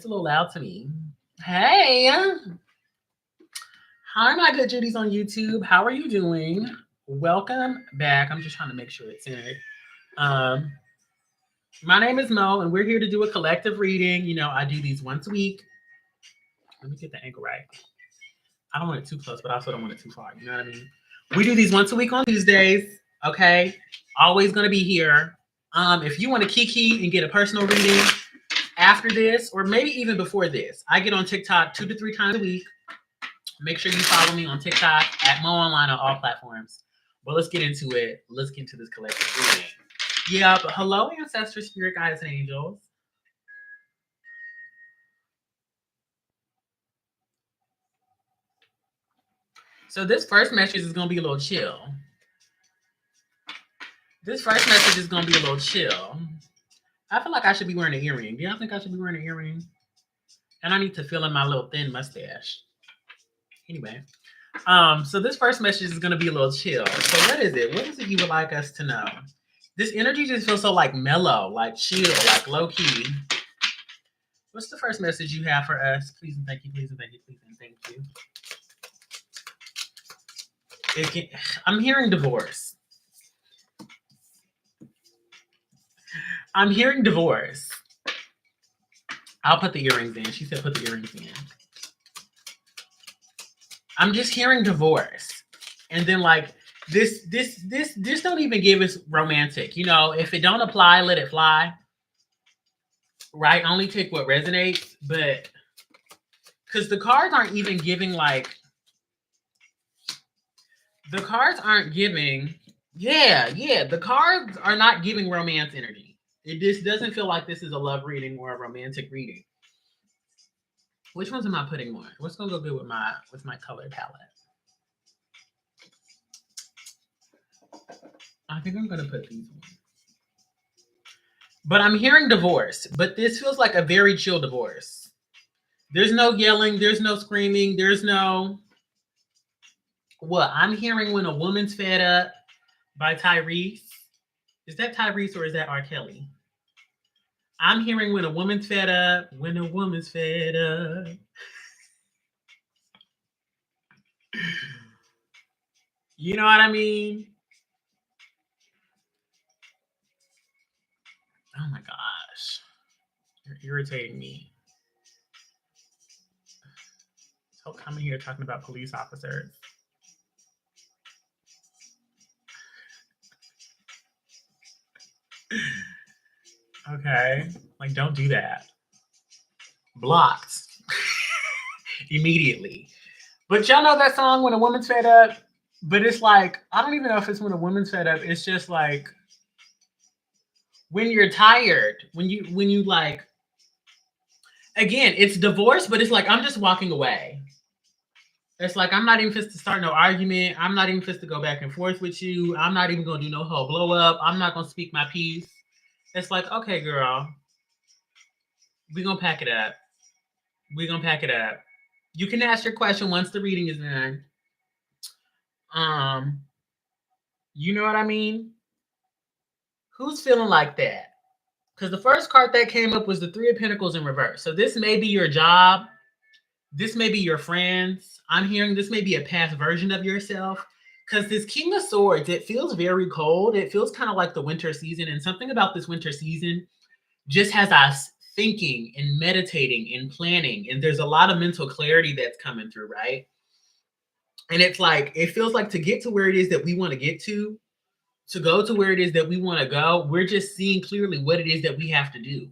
a little loud to me. Hey, hi, my good Judies on YouTube. How are you doing? Welcome back. I'm just trying to make sure it's in. Um, my name is Mo, and we're here to do a collective reading. I do these once a week. Let me get the angle right. I don't want it too close, but I also don't want it too far. You know what I mean? We do these once a week on Tuesdays. Okay, always gonna be here. If you want to kiki and get a personal reading after this, or maybe even before this, I get on TikTok 2 to 3 times a week. Make sure you follow me on TikTok at Mo Online on all platforms. But let's get into it. Let's get into this collective reading. Yeah, but hello, ancestors, spirit guides, and angels. So this first message is gonna be a little chill. This first message is gonna be a little chill. I feel like I should be wearing an earring. Do y'all think I should be wearing an earring? And I need to fill in my little thin mustache. Anyway, so this first message is gonna be a little chill. So what is it? What is it you would like us to know? This energy just feels so like mellow, like chill, like low key. What's the first message you have for us? Please and thank you, please and thank you, please and thank you. I'm hearing divorce. I'm hearing divorce. I'll put the earrings in. She said put the earrings in. I'm just hearing divorce. And then like this don't even give us romantic. If it don't apply, let it fly. Right? Only take what resonates. But because the cards aren't even giving like the cards aren't giving the cards are not giving romance energy. It just doesn't feel like this is a love reading or a romantic reading. Which ones am I putting more? What's gonna go good with my color palette? I think I'm gonna put these ones. But I'm hearing divorce. But this feels like a very chill divorce. There's no yelling. There's no screaming. There's no. What I'm hearing when a woman's fed up by Tyrese. Is that Tyrese or is that R. Kelly? I'm hearing when a woman's fed up. When a woman's fed up. You know what I mean? Oh my gosh. You're irritating me. So coming here talking about police officers. Okay. Like, don't do that. Blocked. Immediately. But y'all know that song, When a Woman's Fed Up? But it's like, I don't even know if it's when a woman's fed up. It's just like when you're tired, when you like, again, it's divorce, but it's like, I'm just walking away. It's like, I'm not even supposed to start no argument. I'm not even supposed to go back and forth with you. I'm not even going to do no whole blow up. I'm not going to speak my piece. It's like, okay, girl, we're going to pack it up. We're going to pack it up. You can ask your question once the reading is done. You know what I mean? Who's feeling like that? Because the first card that came up was the Three of Pentacles in reverse. So this may be your job. This may be your friends. I'm hearing this may be a past version of yourself. Because this King of Swords, it feels very cold. It feels kind of like the winter season. And something about this winter season just has us thinking and meditating and planning. And there's a lot of mental clarity that's coming through, right? And it's like, it feels like to get to where it is that we want to get to go to where it is that we want to go, we're just seeing clearly what it is that we have to do.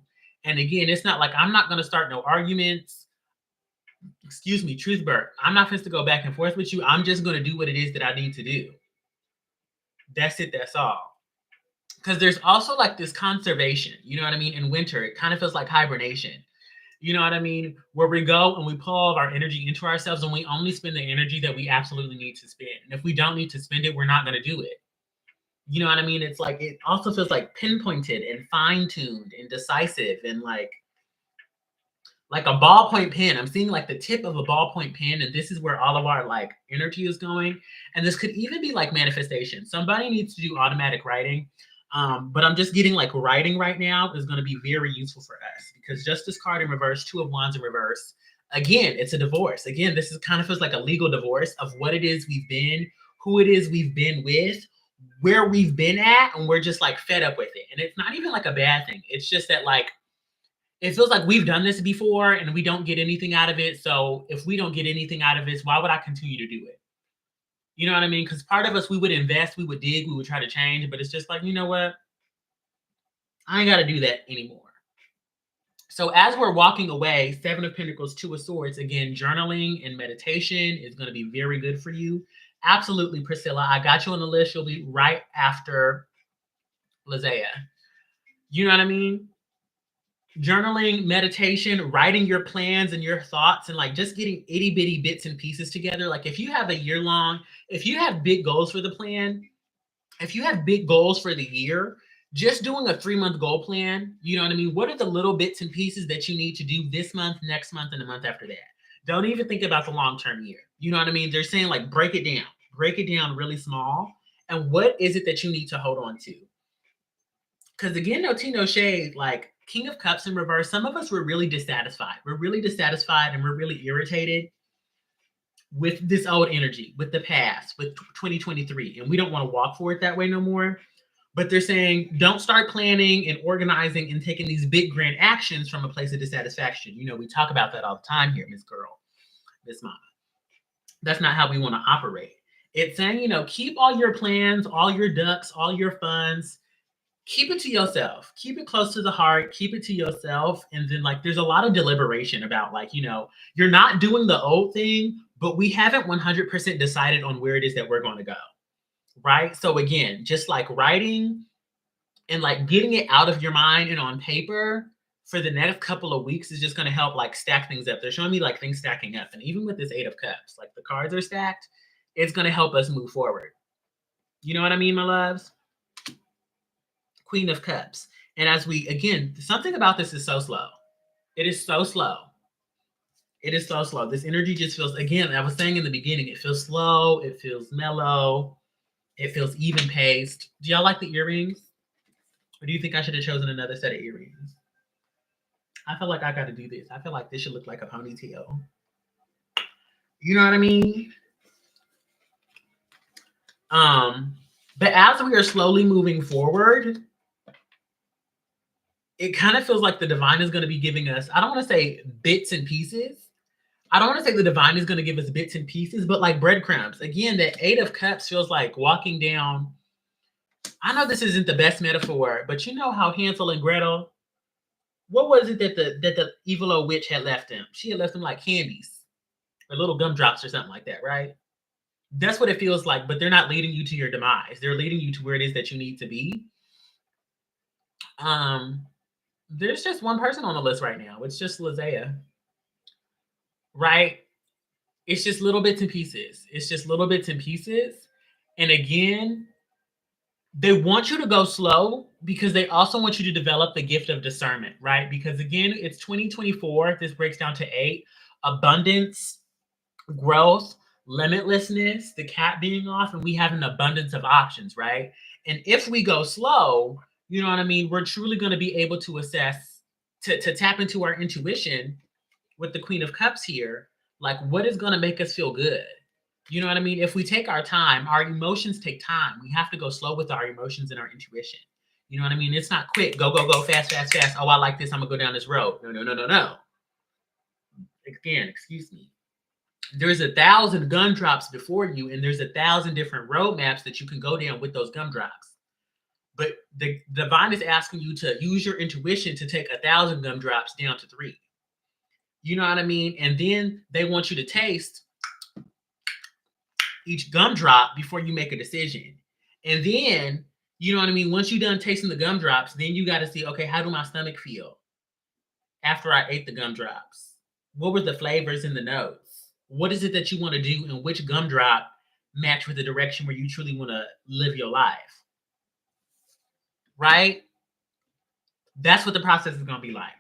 And again, it's not like I'm not going to start no arguments. Excuse me, Truthbird. I'm not supposed to go back and forth with you. I'm just going to do what it is that I need to do. That's it. That's all. Because there's also like this conservation, you know what I mean? In winter, it kind of feels like hibernation. You know what I mean? Where we go and we pull all of our energy into ourselves and we only spend the energy that we absolutely need to spend. And if we don't need to spend it, we're not going to do it. You know what I mean? It's like, it also feels like pinpointed and fine-tuned and decisive and like a ballpoint pen. I'm seeing like the tip of a ballpoint pen, and this is where all of our like energy is going. And this could even be like manifestation. Somebody needs to do automatic writing. But I'm just getting like writing right now is going to be very useful for us because Justice card in reverse, Two of Wands in reverse. Again, it's a divorce. Again, this is kind of feels like a legal divorce of what it is we've been, who it is we've been with, where we've been at, and we're just like fed up with it. And it's not even like a bad thing. It's just that like it feels like we've done this before and we don't get anything out of it. So if we don't get anything out of this, why would I continue to do it? You know what I mean? Because part of us, we would invest, we would dig, we would try to change, but it's just like, you know what? I ain't got to do that anymore. So as we're walking away, Seven of Pentacles, Two of Swords, again, journaling and meditation is going to be very good for you. Absolutely, Priscilla. I got you on the list. You'll be right after Lizea. You know what I mean? Journaling, meditation, writing your plans and your thoughts, and like just getting itty bitty bits and pieces together. Like if you have a year long, if you have big goals for the plan, if you have big goals for the year, just doing a 3-month goal plan, you know what I mean? What are the little bits and pieces that you need to do this month, next month, and the month after that? Don't even think about the long-term year. You know what I mean? They're saying like break it down really small. And what is it that you need to hold on to? Because again, no tea, no shade, like King of Cups in reverse, some of us were really dissatisfied. We're really dissatisfied and we're really irritated with this old energy, with the past, with 2023. And we don't want to walk forward that way no more. But they're saying don't start planning and organizing and taking these big grand actions from a place of dissatisfaction. You know, we talk about that all the time here, Miss Girl, Miss Mama. That's not how we want to operate. It's saying, you know, keep all your plans, all your ducks, all your funds, keep it to yourself, keep it close to the heart, keep it to yourself. And then like there's a lot of deliberation about like, you know, you're not doing the old thing, but we haven't 100% decided on where it is that we're going to go. Right. So again, just like writing and like getting it out of your mind and on paper for the next couple of weeks is just going to help like stack things up. They're showing me like things stacking up. And even with this Eight of Cups, like the cards are stacked, it's going to help us move forward. You know what I mean, my loves? Queen of Cups. And as we, again, something about this is so slow. It is so slow. It is so slow. This energy just feels, again, I was saying in the beginning, it feels slow. It feels mellow. It feels even paced. Do y'all like the earrings? Or do you think I should have chosen another set of earrings? I feel like I got to do this. I feel like this should look like a ponytail. You know what I mean? But as we are slowly moving forward, it kind of feels like the divine is going to be giving us, I don't want to say bits and pieces. I don't want to say the divine is going to give us bits and pieces, but like breadcrumbs. Again, that Eight of Cups feels like walking down. I know this isn't the best metaphor, but you know how Hansel and Gretel, what was it that the evil old witch had left him? She had left him like candies or little gumdrops or something like that, right? That's what it feels like, but they're not leading you to your demise. They're leading you to where it is that you need to be. There's just one person on the list right now. It's just Lizea. Right? It's just little bits and pieces. It's just little bits and pieces. And again, they want you to go slow because they also want you to develop the gift of discernment, right? Because again, it's 2024. This breaks down to 8. Abundance, growth, limitlessness, the cat being off, and we have an abundance of options, right? And if we go slow, you know what I mean? We're truly going to be able to assess, to tap into our intuition with the Queen of Cups here, like what is going to make us feel good? You know what I mean? If we take our time, our emotions take time. We have to go slow with our emotions and our intuition. You know what I mean? It's not quick. Go, go, go, fast, fast, fast. Oh, I like this. I'm going to go down this road. No, no, no, no, no. Again, excuse me. There's 1,000 gumdrops before you, and there's 1,000 different roadmaps that you can go down with those gumdrops. But the divine is asking you to use your intuition to take 1,000 gumdrops down to 3. You know what I mean? And then they want you to taste each gumdrop before you make a decision. And then, you know what I mean? Once you're done tasting the gumdrops, then you got to see, okay, how do my stomach feel after I ate the gumdrops? What were the flavors and the notes? What is it that you want to do, and which gumdrop match with the direction where you truly want to live your life? Right? That's what the process is going to be like.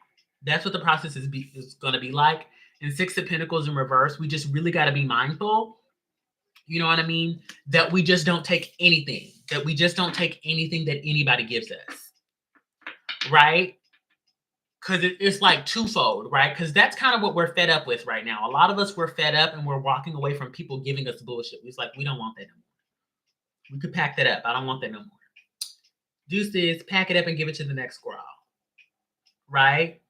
That's what the process is going to be like. And Six of Pentacles in reverse, we just really got to be mindful You know what I mean? That we just don't take anything, that we just don't take anything that anybody gives us, right? Because it's like twofold, right? Because that's kind of what we're fed up with right now. A lot of us, we're fed up and we're walking away from people giving us bullshit. It's like, we don't want that no more. We could pack that up. I don't want that no more. Deuces, pack it up and give it to the next squirrel, right?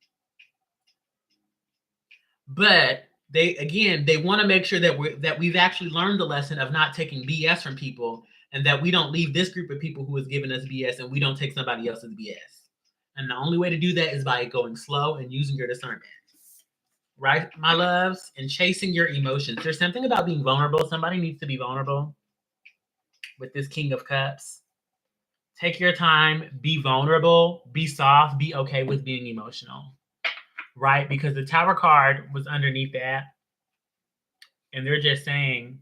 But they want to make sure that we've actually learned the lesson of not taking BS from people, and that we don't leave this group of people who has given us BS and we don't take somebody else's BS. And the only way to do that is by going slow and using your discernment. Right, my loves? And chasing your emotions. There's something about being vulnerable. Somebody needs to be vulnerable with this King of Cups. Take your time, be vulnerable, be soft, be okay with being emotional. Right? Because the Tower card was underneath that. And they're just saying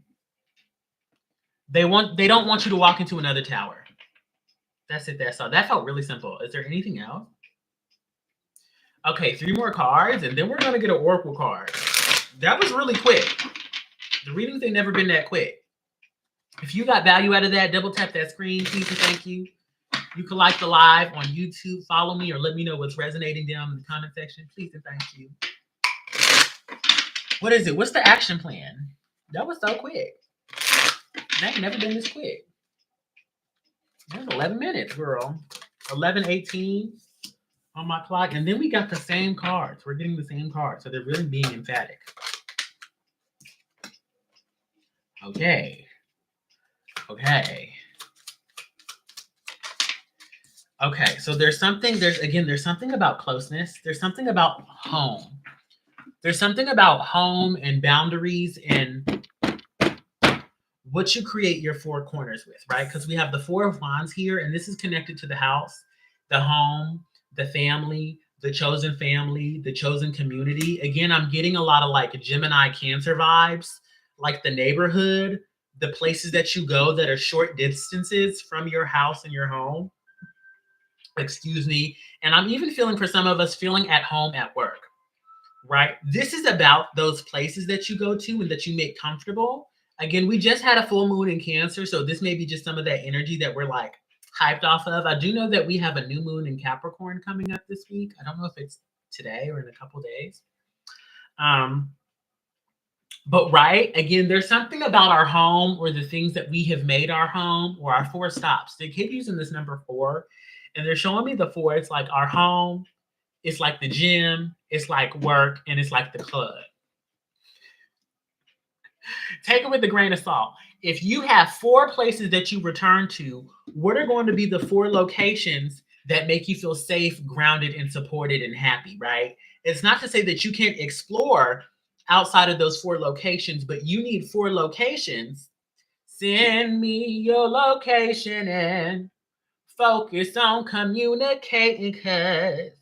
they don't want you to walk into another tower. That's it. That's all. That felt really simple. Is there anything else? Okay, 3 more cards, and then we're gonna get an Oracle card. That was really quick. The readings ain't never been that quick. If you got value out of that, double tap that screen, please and thank you. You can like the live on YouTube, follow me, or let me know what's resonating down in the comment section. Please and thank you. What is it? What's the action plan? That was so quick. That ain't never been this quick. That's 11 minutes, girl. 11:18 on my clock. And then we got the same cards. We're getting the same cards. So they're really being emphatic. Okay. Okay. Okay. So there's something about closeness. There's something about home. There's something about home and boundaries and what you create your 4 corners with, right? Because we have the 4 of Wands here, and this is connected to the house, the home, the family, the chosen family, the chosen community. Again, I'm getting a lot of like Gemini Cancer vibes, like the neighborhood, the places that you go that are short distances from your house and your home. Excuse me. And I'm even feeling for some of us feeling at home at work, right? This is about those places that you go to and that you make comfortable. Again, we just had a full moon in Cancer, so this may be just some of that energy that we're like hyped off of. I do know that we have a new moon in Capricorn coming up this week. I don't know if it's today or in a couple days. But right, again, there's something about our home or the things that we have made our home or our 4 stops. They keep using this number 4, and they're showing me the 4. It's like our home, it's like the gym, it's like work, and it's like the club. Take it with a grain of salt. If you have 4 places that you return to, what are going to be the 4 locations that make you feel safe, grounded, and supported and happy, right? It's not to say that you can't explore outside of those 4 locations, but you need 4 locations. Send me your location and focus on communicating, because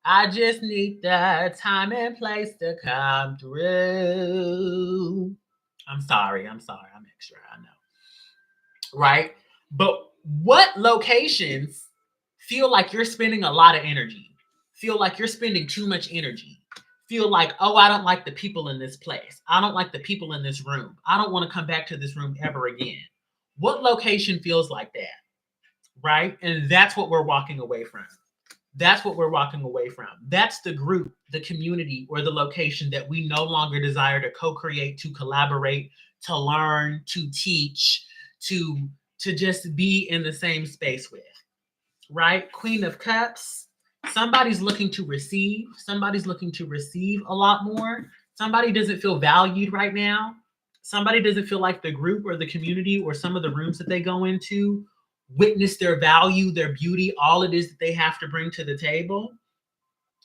I just need the time and place to come through. I'm sorry. I'm extra. I know. Right? But what locations feel like you're spending a lot of energy? Feel like you're spending too much energy? Feel like, oh, I don't like the people in this place. I don't like the people in this room. I don't want to come back to this room ever again. What location feels like that? Right? And that's what we're walking away from. That's what we're walking away from. That's the group, the community, or the location that we no longer desire to co-create, to collaborate, to learn, to teach, to just be in the same space with, right? Queen of Cups. Somebody's looking to receive. Somebody's looking to receive a lot more. Somebody doesn't feel valued right now. Somebody doesn't feel like the group or the community or some of the rooms that they go into witness their value, their beauty, all it is that they have to bring to the table.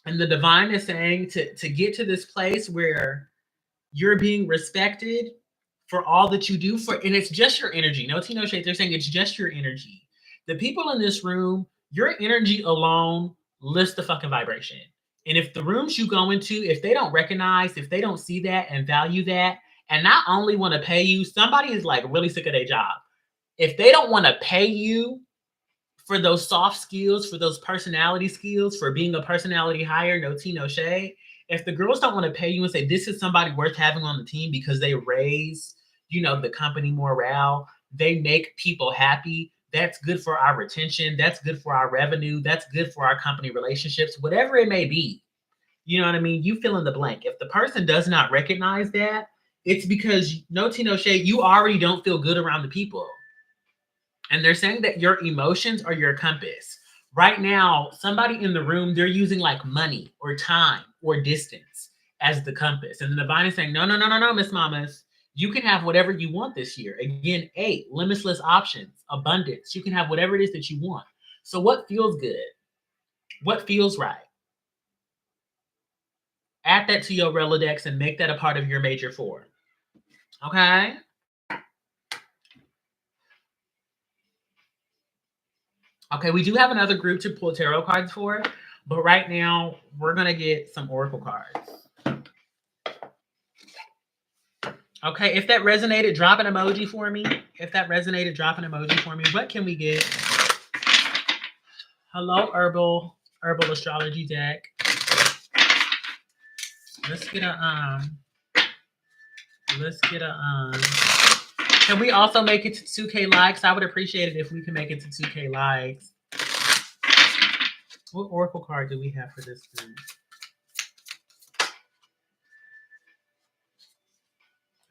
And the divine is saying to get to this place where you're being respected for all that you do, and it's just your energy. No tea, no shade. They're saying it's just your energy. The people in this room, your energy alone lifts the fucking vibration. And if the rooms you go into, if they don't recognize, if they don't see that and value that, and not only want to pay you, somebody is like really sick of their job. If they don't want to pay you for those soft skills, for those personality skills, for being a personality hire, no tea, no shade. If the girls don't want to pay you and say, this is somebody worth having on the team because they raise the company morale. They make people happy. That's good for our retention. That's good for our revenue. That's good for our company relationships, whatever it may be. You know what I mean? You fill in the blank. If the person does not recognize that, it's because no tea, no shade, you already don't feel good around the people. And they're saying that your emotions are your compass. Right now, somebody in the room, they're using like money or time or distance as the compass. And the divine is saying, no, no, no, no, no, Miss Mamas. You can have whatever you want this year. Again, 8, limitless options, abundance. You can have whatever it is that you want. So what feels good? What feels right? Add that to your Rolodex and make that a part of your major 4. Okay? Okay, we do have another group to pull tarot cards for, but right now we're going to get some oracle cards. Okay, if that resonated, drop an emoji for me. If that resonated, drop an emoji for me. What can we get? Hello, herbal astrology deck. Let's get a can we also make it to 2K likes? I would appreciate it if we can make it to 2K likes. What oracle card do we have for this group?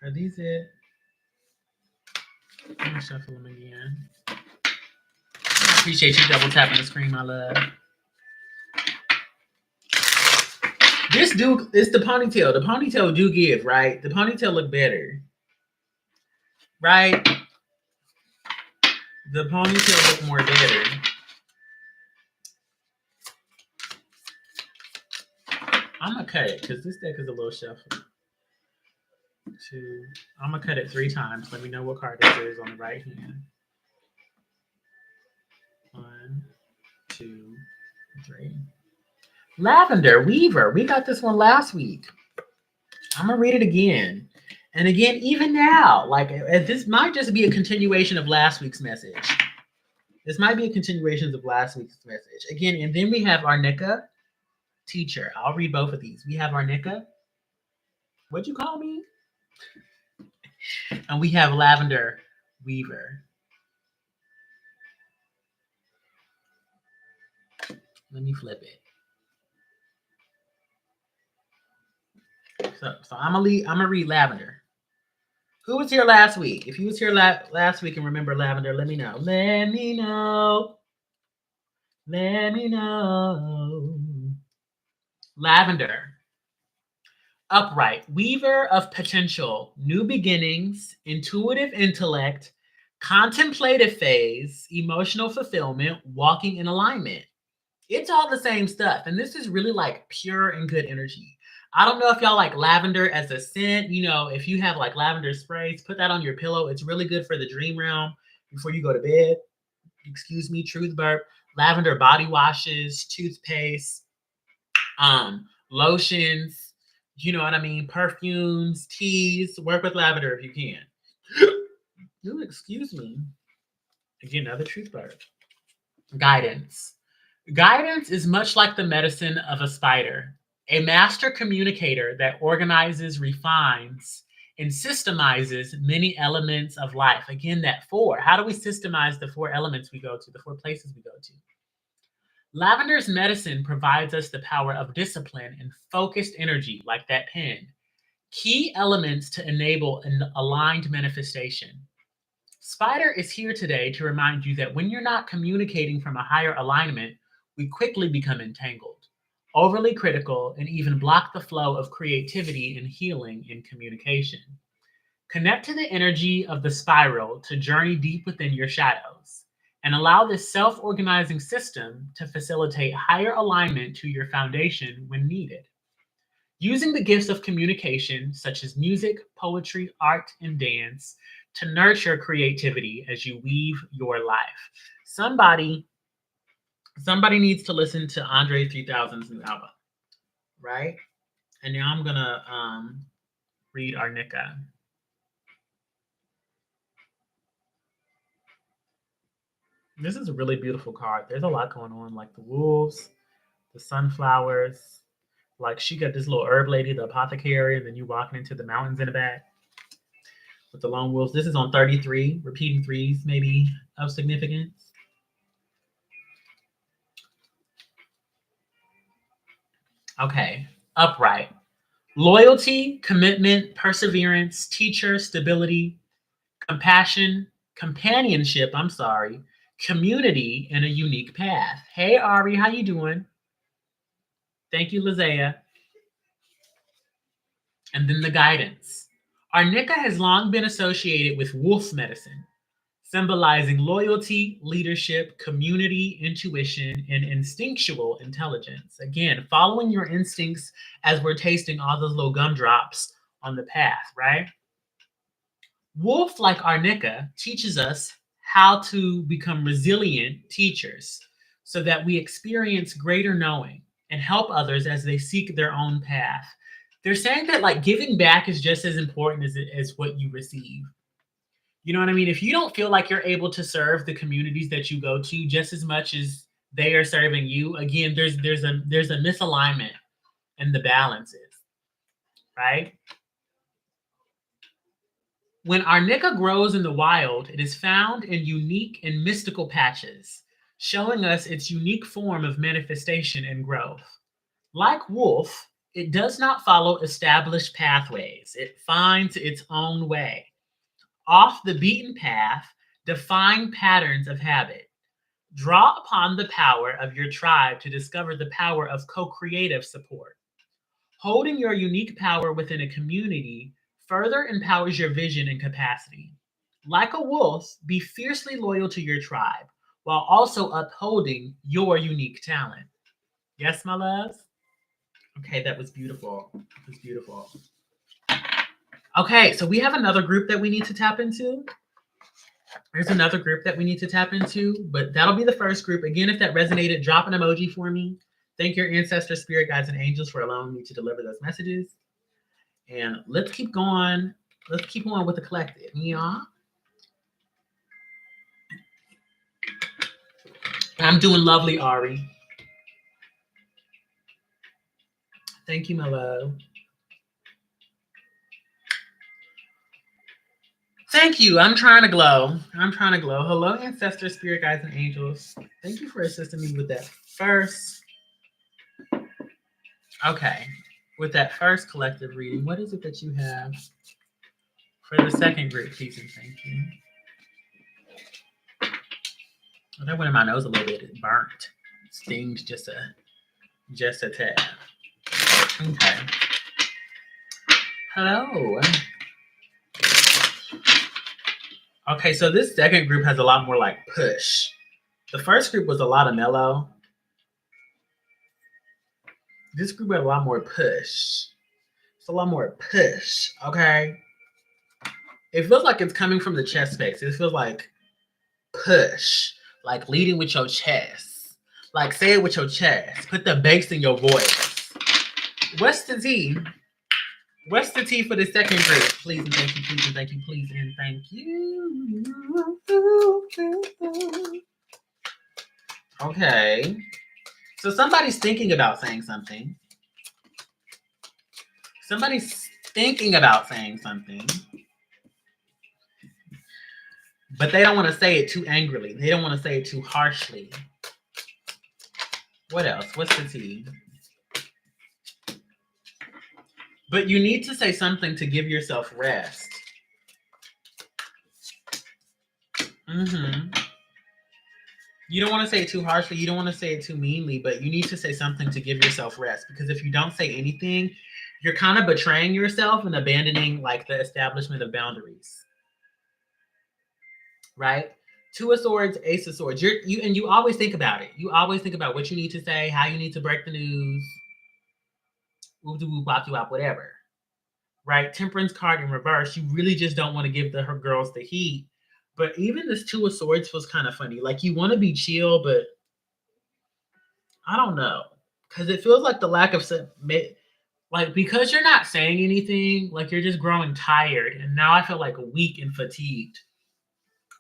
Are these it? Let me shuffle them again. I appreciate you double tapping the screen, my love. This dude is the ponytail. The ponytail do give, right? The ponytail look better. Right? The ponytail look more better. I'm gonna cut it because this deck is a little shuffled. 2. I'm gonna cut it 3 times. Let me know what card this is on the right hand. 1, 2, 3. Lavender Weaver. We got this one last week. I'm gonna read it again. And again, even now, like this might just be a continuation of last week's message. This might be a continuation of last week's message. Again, and then we have Arnica, teacher. I'll read both of these. We have Arnica. What'd you call me? And we have Lavender Weaver. Let me flip it. So I'm gonna read Lavender. Who was here last week? If you was here last week and remember Lavender, let me know. Let me know. Let me know. Lavender. Upright. Weaver of potential. New beginnings. Intuitive intellect. Contemplative phase. Emotional fulfillment. Walking in alignment. It's all the same stuff. And this is really like pure and good energy. I don't know if y'all like lavender as a scent. If you have like lavender sprays, put that on your pillow. It's really good for the dream realm before you go to bed. Excuse me, truth burp. Lavender body washes, toothpaste, lotions, you know what I mean? Perfumes, teas. Work with lavender if you can. Ooh, excuse me. Again, another truth burp. Guidance. Guidance is much like the medicine of a spider. A master communicator that organizes, refines, and systemizes many elements of life. Again, that 4. How do we systemize the 4 elements we go to, the 4 places we go to? Lavender's medicine provides us the power of discipline and focused energy, like that pen. Key elements to enable an aligned manifestation. Spider is here today to remind you that when you're not communicating from a higher alignment, we quickly become entangled, overly critical, and even block the flow of creativity and healing in communication. Connect to the energy of the spiral to journey deep within your shadows and allow this self-organizing system to facilitate higher alignment to your foundation when needed. Using the gifts of communication, such as music, poetry, art, and dance, to nurture creativity as you weave your life. Somebody needs to listen to Andre 3000's new album, right? And now I'm gonna read Arnica. This is a really beautiful card. There's a lot going on, like the wolves, the sunflowers. Like she got this little herb lady, the apothecary, and then you walking into the mountains in the back. with the lone wolves. This is on 33, repeating threes, maybe of significance. Okay, upright. Loyalty, commitment, perseverance, teacher, stability, compassion, companionship, community, and a unique path. Hey Ari, how you doing? Thank you, Lizea. And then the guidance. Arnica has long been associated with wolf medicine, symbolizing loyalty, leadership, community, intuition, and instinctual intelligence. Again, following your instincts as we're tasting all those little gumdrops on the path, right? Wolf, like Arnica, teaches us how to become resilient teachers so that we experience greater knowing and help others as they seek their own path. They're saying that like giving back is just as important as what you receive. You know what I mean? If you don't feel like you're able to serve the communities that you go to just as much as they are serving you, again, there's a misalignment in the balances, right? When arnica grows in the wild, it is found in unique and mystical patches, showing us its unique form of manifestation and growth. Like wolf, it does not follow established pathways. It finds its own way. Off the beaten path, define patterns of habit. Draw upon the power of your tribe to discover the power of co creative support. Holding your unique power within a community further empowers your vision and capacity. Like a wolf, be fiercely loyal to your tribe while also upholding your unique talent. Yes, my loves? Okay, that was beautiful. That was beautiful. Okay, so we have another group that we need to tap into. There's another group that we need to tap into, but that'll be the first group. Again, if that resonated, drop an emoji for me. Thank your ancestors, spirit guides, and angels for allowing me to deliver those messages. And let's keep going. Let's keep on with the collective. Yeah. I'm doing lovely, Ari. Thank you, my love. Thank you. I'm trying to glow. I'm trying to glow. Hello, ancestors, spirit guides, and angels. Thank you for assisting me with that first. Okay. With that first collective reading, what is it that you have for the second group, please and thank you? Oh, that went in my nose a little bit. It burnt. Stings just a tad. Okay. Hello. Okay, so this second group has a lot more like push. The first group was a lot of mellow. This group had a lot more push. It's a lot more push, okay? It feels like it's coming from the chest space. It feels like push, like leading with your chest. Like say it with your chest. Put the bass in your voice. What's the tea? What's the tea for the second group? Please and thank you, please and thank you, please and thank you. Okay. So somebody's thinking about saying something. Somebody's thinking about saying something. But they don't want to say it too angrily. They don't want to say it too harshly. What else? What's the tea? But you need to say something to give yourself rest. You don't want to say it too harshly. You don't want to say it too meanly, but you need to say something to give yourself rest. Because if you don't say anything, you're kind of betraying yourself and abandoning like the establishment of boundaries. Right? Two of Swords, Ace of Swords. You always think about it. You always think about what you need to say, how you need to break the news, whatever. Right? Temperance card in reverse. You really just don't want to give the girls the heat. But even this Two of Swords feels kind of funny. Like you want to be chill, but I don't know. Because it feels like the lack of like because you're not saying anything, like you're just growing tired. And now I feel like weak and fatigued.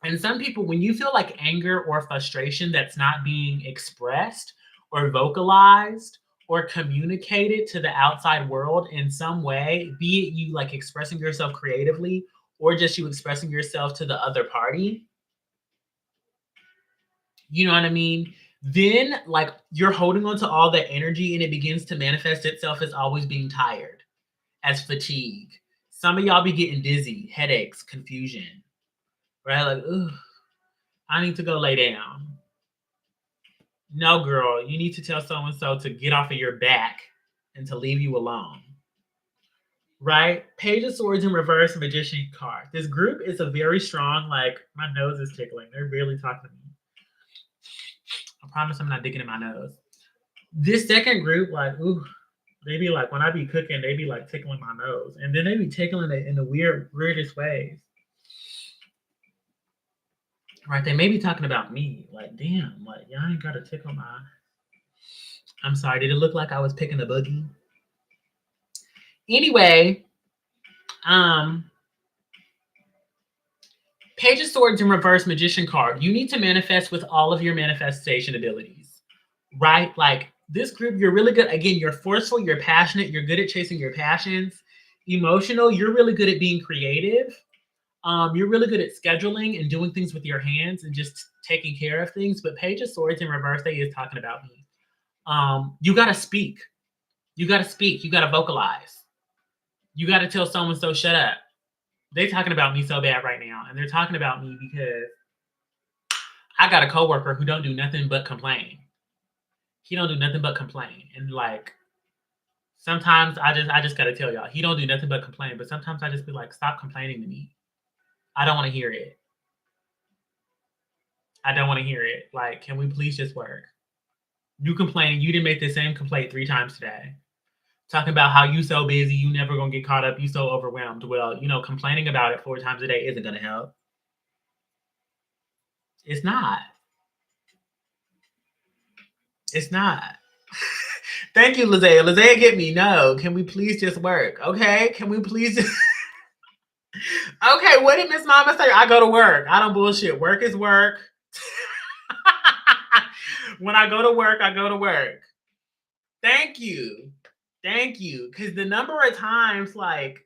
And some people, when you feel like anger or frustration that's not being expressed or vocalized or communicated to the outside world in some way, be it you like expressing yourself creatively or just you expressing yourself to the other party. You know what I mean? Then, like, you're holding on to all that energy and it begins to manifest itself as always being tired, as fatigue. Some of y'all be getting dizzy, headaches, confusion, right? Like, ugh, I need to go lay down. No, girl, you need to tell so and so to get off of your back and to leave you alone. Right? Page of Swords in reverse, Magician card. This group is a very strong, like, my nose is tickling. They're really talking to me. I promise I'm not digging in my nose. This second group, like, ooh, they be like, when I be cooking, they be like tickling my nose. And then they be tickling it in the weirdest ways. Right? They may be talking about me. Like, damn, like, y'all ain't got to tickle my. I'm sorry, did it look like I was picking a boogie? Anyway, Page of Swords in reverse, Magician card. You need to manifest with all of your manifestation abilities, right? Like, this group, you're really good. Again, you're forceful, you're passionate, you're good at chasing your passions. Emotional, you're really good at being creative. You're really good at scheduling and doing things with your hands and just taking care of things. But Page of Swords in reverse, they is talking about me. You got to speak. You got to speak. You got to vocalize. You got to tell someone, so shut up. They're talking about me so bad right now. And they're talking about me because I got a coworker who don't do nothing but complain. He don't do nothing but complain. And like, sometimes I just got to tell y'all, he don't do nothing but complain. But sometimes I just be like, stop complaining to me. I don't want to hear it. I don't want to hear it. Like, can we please just work? You complaining, you didn't make the same complaint 3 times today. Talking about how you so busy, you never gonna get caught up, you so overwhelmed. Well, you know, complaining about it 4 times a day isn't gonna help. It's not. It's not. Thank you, Lizea. Lizea, get me. No, can we please just work? Okay, can we please just... Okay, what did Miss Mama say? I go to work. I don't bullshit. Work is work. When I go to work, I go to work. Thank you. Thank you. Because the number of times, like,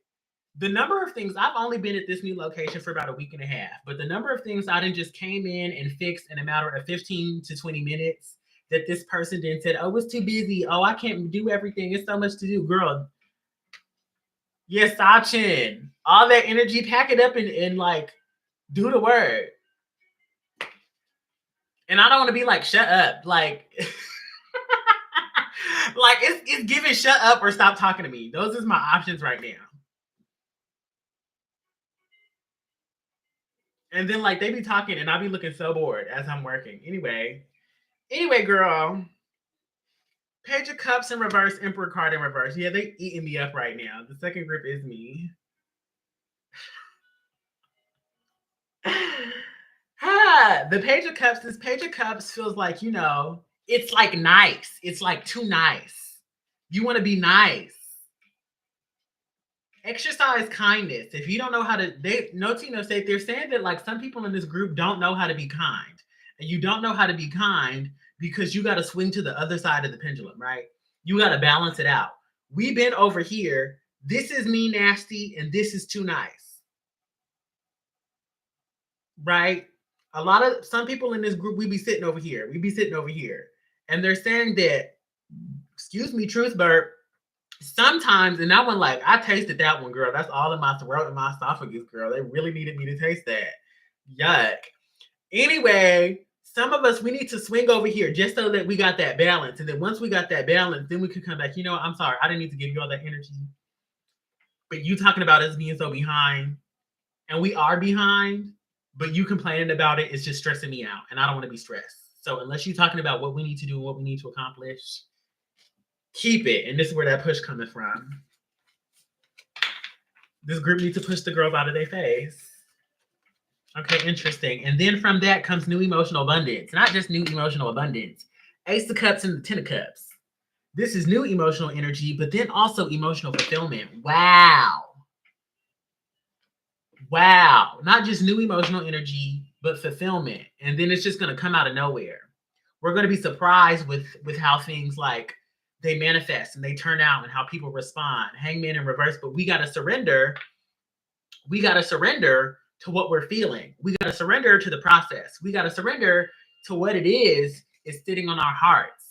the number of things, I've only been at this new location for about a week and a half, but the number of things I didn't just came in and fixed in a matter of 15 to 20 minutes that this person then said, oh, it's too busy. Oh, I can't do everything. It's so much to do. Girl, yes, Sachin. All that energy, pack it up and like, do the work. And I don't want to be like, shut up. Like, like it's giving shut up or stop talking to me. Those is my options right now. And then like they be talking and I be looking so bored as I'm working. Anyway, girl. Page of Cups in reverse, Emperor card in reverse. Yeah, they eating me up right now. The second grip is me. The Page of Cups, this Page of Cups feels like, you know, it's like nice. It's like too nice. You want to be nice. Exercise kindness. If you don't know how to, they're saying that like some people in this group don't know how to be kind. And you don't know how to be kind because you got to swing to the other side of the pendulum, right? You got to balance it out. We've been over here. This is me nasty and this is too nice. Right? Some people in this group, we be sitting over here. We be sitting over here. And they're saying that, excuse me, truth burp, sometimes, and that one, like, I tasted that one, girl. That's all in my throat and my esophagus, girl. They really needed me to taste that. Yuck. Anyway, some of us, we need to swing over here just so that we got that balance. And then once we got that balance, then we could come back. You know, I'm sorry. I didn't need to give you all that energy. But you talking about us being so behind. And we are behind. But you complaining about it is just stressing me out. And I don't want to be stressed. So unless you're talking about what we need to do and what we need to accomplish, keep it. And this is where that push coming from. This group needs to push the girls out of their face. Okay, interesting. And then from that comes new emotional abundance. Not just new emotional abundance. Ace of Cups and the Ten of Cups. This is new emotional energy, but then also emotional fulfillment. Wow. Wow. Not just new emotional energy, but fulfillment. And then it's just going to come out of nowhere. We're going to be surprised with how things like they manifest and they turn out and how people respond. Hangman in reverse, but we got to surrender we got to surrender to what we're feeling. We got to surrender to the process. We got to surrender to what it is sitting on our hearts.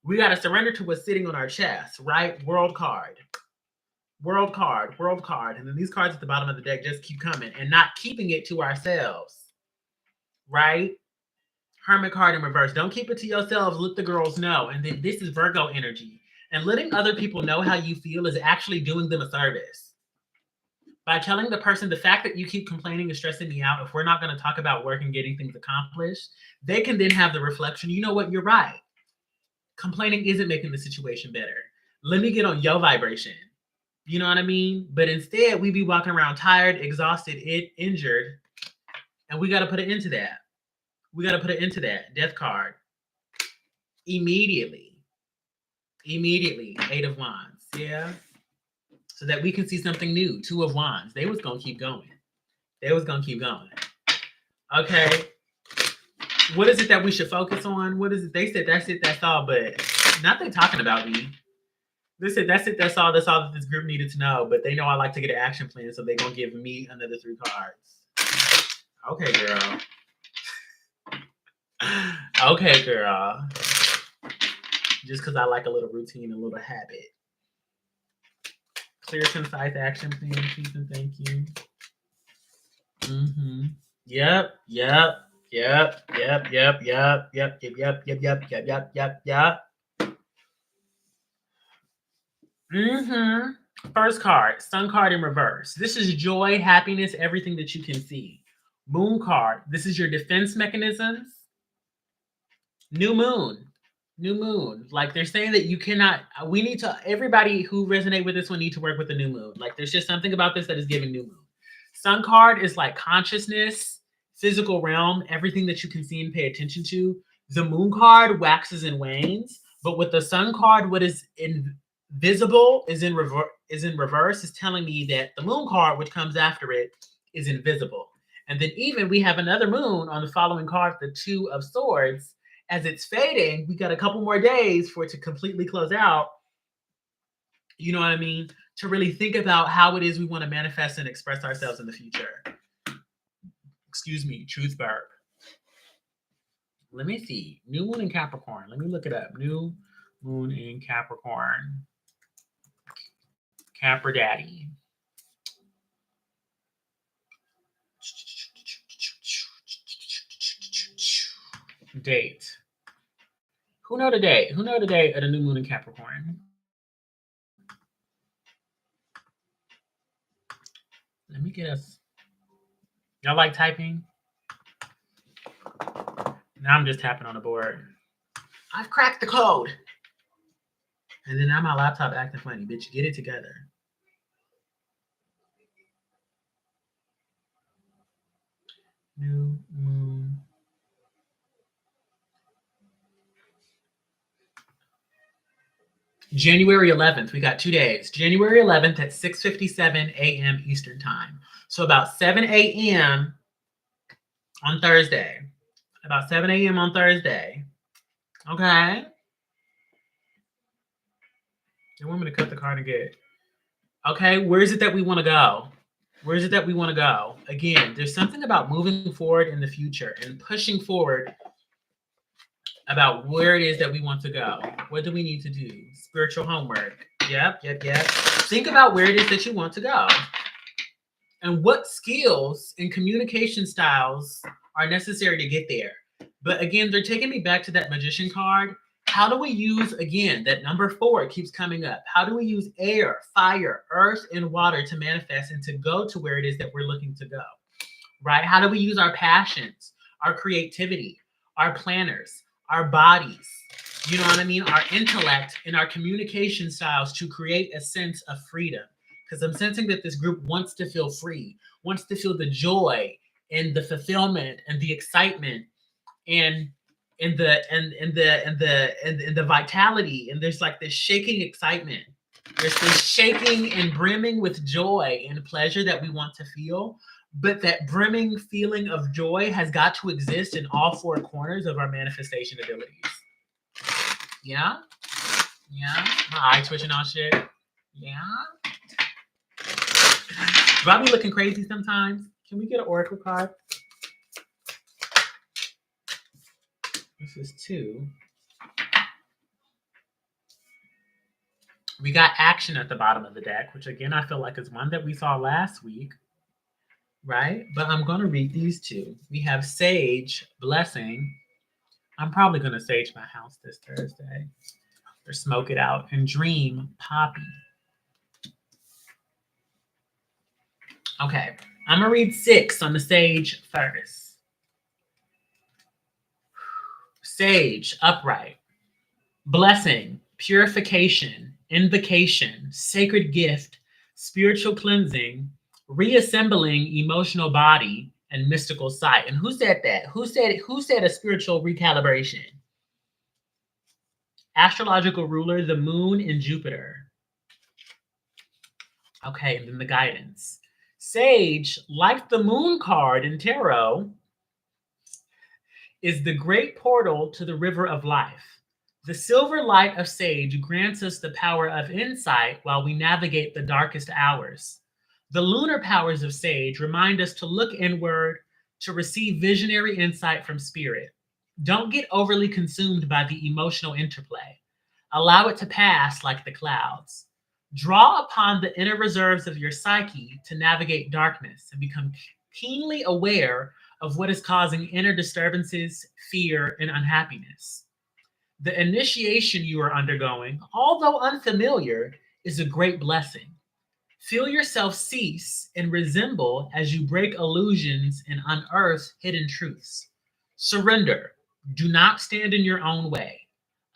We got to surrender to what's sitting on our chest, right? World card, world card, world card. And then these cards at the bottom of the deck just keep coming and not keeping it to ourselves, right? Hermit card in reverse. Don't keep it to yourselves. Let the girls know. And then this is Virgo energy. And letting other people know how you feel is actually doing them a service. By telling the person the fact that you keep complaining is stressing me out, if we're not going to talk about work and getting things accomplished, they can then have the reflection, you know what, you're right. Complaining isn't making the situation better. Let me get on your vibration. You know what I mean? But instead, we be walking around tired, exhausted, injured, and we got to put an end to that. We got to put an end to that. Death card. Immediately. 8 of Wands. Yeah. So that we can see something new. 2 of Wands. They was going to keep going. Okay. What is it that we should focus on? What is it? They said that's it, that's all, but not they talking about me. They said that's it, that's all that this group needed to know, but they know I like to get an action plan, so they're going to give me another 3 cards. Okay, girl. Okay, girl. Just because I like a little routine, a little habit. Clear, concise action plan, please and thank you. Yep. First card, Sun card in reverse. This is joy, happiness, everything that you can see. Moon card. This is your defense mechanisms. New moon. Like they're saying that you cannot, we need to, everybody who resonate with this one need to work with the new moon. Like there's just something about this that is giving new moon. Sun card is like consciousness, physical realm, everything that you can see and pay attention to. The moon card waxes and wanes, but with the sun card, what is invisible is in reverse, is telling me that the moon card, which comes after it, is invisible. And then even we have another moon on the following card, the 2 of Swords. As it's fading, we got a couple more days for it to completely close out. You know what I mean? To really think about how it is we want to manifest and express ourselves in the future. Excuse me, truth burp. Let me see. New moon in Capricorn. Let me look it up. New moon in Capricorn. Capra Daddy. Date. Who know the date? Who know the date of the new moon in Capricorn? Let me get us. Y'all like typing? Now I'm just tapping on the board. I've cracked the code. And then now my laptop acting funny. Bitch, get it together. New moon. January 11th, we got 2 days. January 11th at 6:57 a.m. Eastern time. So about 7 a.m. on Thursday. About 7 a.m. on Thursday. Okay. You want me to cut the card and get. Okay, where is it that we want to go? Where is it that we want to go? Again, there's something about moving forward in the future and pushing forward about where it is that we want to go. What do we need to do? Spiritual homework. Yep. Think about where it is that you want to go. And what skills and communication styles are necessary to get there. But again, they're taking me back to that Magician card. How do we use, again, that number 4 keeps coming up. How do we use air, fire, earth, and water to manifest and to go to where it is that we're looking to go, right? How do we use our passions, our creativity, our planners, our bodies, you know what I mean? Our intellect and our communication styles to create a sense of freedom. Because I'm sensing that this group wants to feel free, wants to feel the joy and the fulfillment and the excitement and the vitality. And there's like this shaking excitement. There's this shaking and brimming with joy and pleasure that we want to feel. But that brimming feeling of joy has got to exist in all 4 corners of our manifestation abilities. Yeah? My eye twitching on shit. Yeah? Do I be looking crazy sometimes? Can we get an oracle card? This is 2. We got action at the bottom of the deck, which again, I feel like is one that we saw last week, right? But I'm going to read these 2. We have Sage, Blessing. I'm probably going to sage my house this Thursday or smoke it out. And Dream, Poppy. Okay, I'm going to read 6 on the Sage first. Sage, upright. Blessing, purification, invocation, sacred gift, spiritual cleansing, reassembling emotional body, and mystical sight. And who said that? Who said a spiritual recalibration? Astrological ruler, the moon and Jupiter. Okay, and then the guidance. Sage, like the moon card in tarot, is the great portal to the river of life. The silver light of Sage grants us the power of insight while we navigate the darkest hours. The lunar powers of Sage remind us to look inward, to receive visionary insight from spirit. Don't get overly consumed by the emotional interplay. Allow it to pass like the clouds. Draw upon the inner reserves of your psyche to navigate darkness and become keenly aware of what is causing inner disturbances, fear, and unhappiness. The initiation you are undergoing, although unfamiliar, is a great blessing. Feel yourself cease and resemble as you break illusions and unearth hidden truths. Surrender. Do not stand in your own way.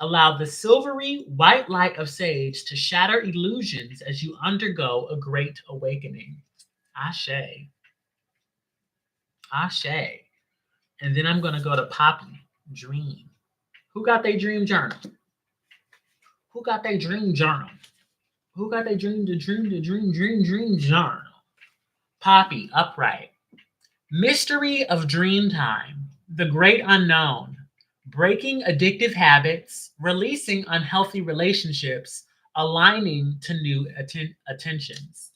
Allow the silvery white light of Sage to shatter illusions as you undergo a great awakening. Ashe. Ashe. And then I'm going to go to Poppy, Dream. Who got their dream journal? Who got their dream journal? Who got their dream journal? Poppy, upright. Mystery of dream time. The great unknown. Breaking addictive habits, releasing unhealthy relationships, aligning to new attentions.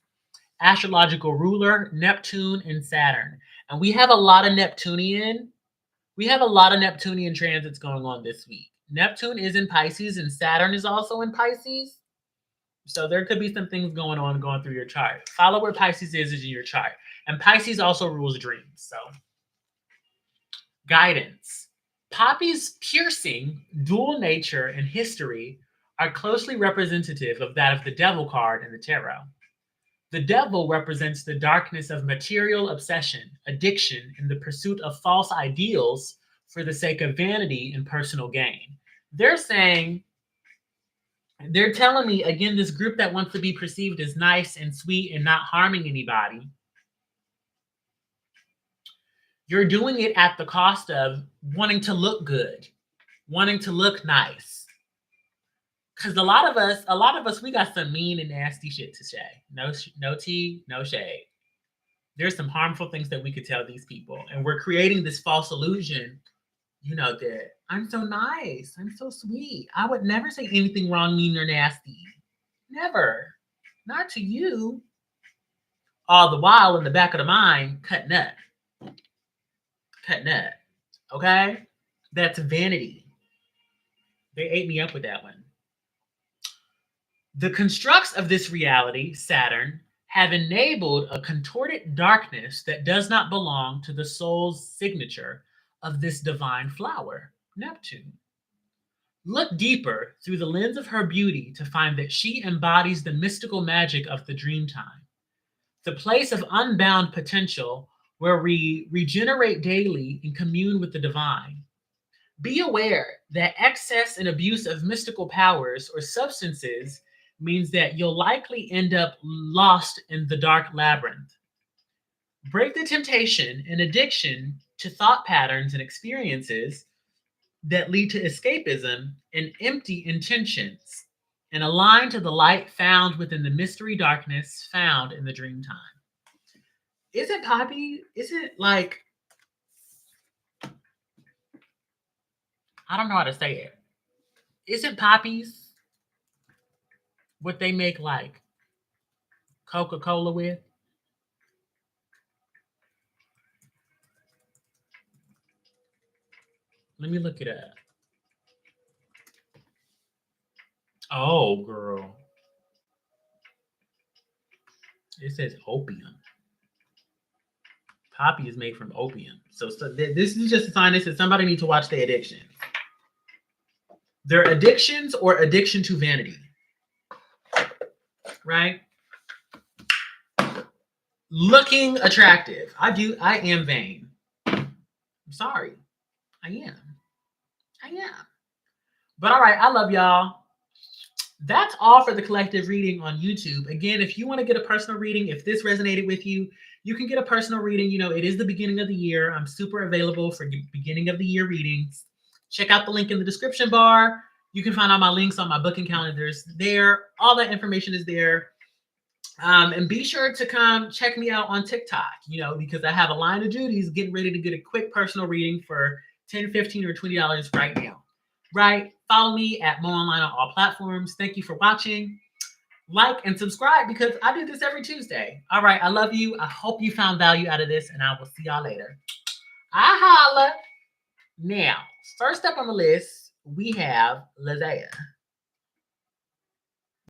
Astrological ruler, Neptune and Saturn. And we have a lot of Neptunian transits going on this week. Neptune is in Pisces and Saturn is also in Pisces. So there could be some things going through your chart. Follow where Pisces is in your chart. And Pisces also rules dreams. So guidance. Poppy's piercing, dual nature, and history are closely representative of that of the Devil card in the tarot. The Devil represents the darkness of material obsession, addiction, and the pursuit of false ideals for the sake of vanity and personal gain. They're telling me, again, this group that wants to be perceived as nice and sweet and not harming anybody, you're doing it at the cost of wanting to look good, wanting to look nice. Because a lot of us, we got some mean and nasty shit to say. No tea, no shade. There's some harmful things that we could tell these people. And we're creating this false illusion, that I'm so nice, I'm so sweet. I would never say anything wrong, mean, or nasty. Never. Not to you. All the while in the back of the mind, cut nut. Okay? That's vanity. They ate me up with that one. The constructs of this reality, Saturn, have enabled a contorted darkness that does not belong to the soul's signature of this divine flower, Neptune. Look deeper through the lens of her beauty to find that she embodies the mystical magic of the dream time, the place of unbound potential where we regenerate daily and commune with the divine. Be aware that excess and abuse of mystical powers or substances means that you'll likely end up lost in the dark labyrinth. Break the temptation and addiction to thought patterns and experiences that lead to escapism and empty intentions, and align to the light found within the mystery darkness found in the dream time. Isn't like, I don't know how to say it. Isn't poppies what they make like Coca-Cola with? Let me look it up. Oh, girl. It says opium. Poppy is made from opium. This is just a sign that says somebody needs to watch their addictions. Their addictions or addiction to vanity. Right? Looking attractive. I am vain. I'm sorry. I am. I am. But all right, I love y'all. That's all for the collective reading on YouTube. Again, if you want to get a personal reading, if this resonated with you, you can get a personal reading. You know, it is the beginning of the year. I'm super available for beginning of the year readings. Check out the link in the description bar. You can find all my links on my booking calendars there. All that information is there. And be sure to come check me out on TikTok, you know, because I have a line of duties getting ready to get a quick personal reading for $10, $15, or $20 right now. Right? Follow me at Mo Online on all platforms. Thank you for watching. Like and subscribe because I do this every Tuesday. All right. I love you. I hope you found value out of this, and I will see y'all later. I holla. Now, first up on the list, we have Lizaya.